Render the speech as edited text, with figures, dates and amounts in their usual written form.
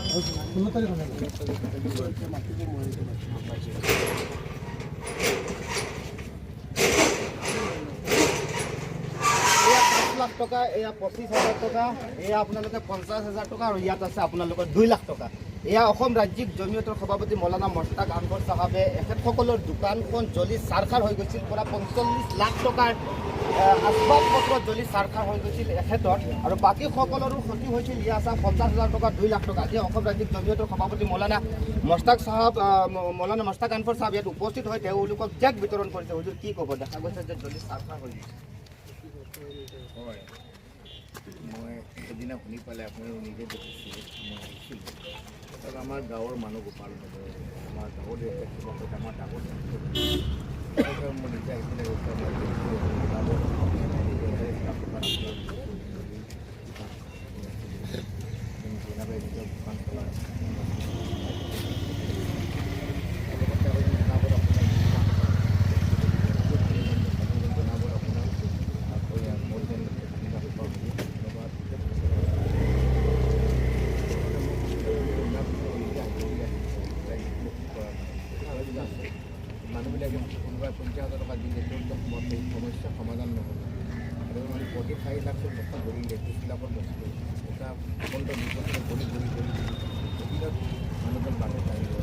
লাখ টকা, এয়া 25,000 টকা, এয়া আপোনালোকে 50,000 টকা, আৰু ইয়াত আছে আপোনালোকৰ 2 লাখ টকা। এয়া অসম ৰাজ্যিক জমিয়তৰ সভাপতি মৌলানা মস্তাক আনৱাৰ চাহাবে এখেতসকলৰ দোকানখন জ্বলি চাৰখাৰ হৈ গৈছিল। পৰা 45 লাখ টকাৰ আচবাব পত্ৰ জ্বলি চাৰখাৰ হৈ গৈছিল এখেতৰ, আৰু বাকী সকলৰো ক্ষতি হৈছিল। ইয়া আছে 50,000 টকা, 2 লাখ টকা। আজি অসম ৰাজ্যিক জমিয়তৰ সভাপতি মৌলানা মস্তাক আনৱাৰ চাহাব ইয়াত উপস্থিত হৈ তেওঁলোকক চেক বিতৰণ কৰিছে। হুজুৰ কি ক'ব? দেখা গৈছে যে জ্বলি চাৰখাৰ হৈ গৈছে। হয়, মই সেইদিনা শুনি পালে আপোনালোকে নিজে দেখিছিল। মই আহিছিলোঁ তাত আমাৰ গাঁৱৰ মানুহ গোপাল নগৰ, আমাৰ গাঁৱৰ ব্যক্তিগত আমাৰ ডাঙৰ মই নিজে আহিছিলে নিজৰ দোকান চলাই মানুহবিলাকে কোনোবাই 50,000 টকা দিলে তেওঁলোকৰ এই সমস্যাৰ সমাধান নহ'ল। আৰু মানে 45 লাখ বস্তু ধৰিলে, 20 লাখৰ বস্তু এটা অকল 2 বছৰ ধৰি এদিনত মানুহজন বাটত আহিব।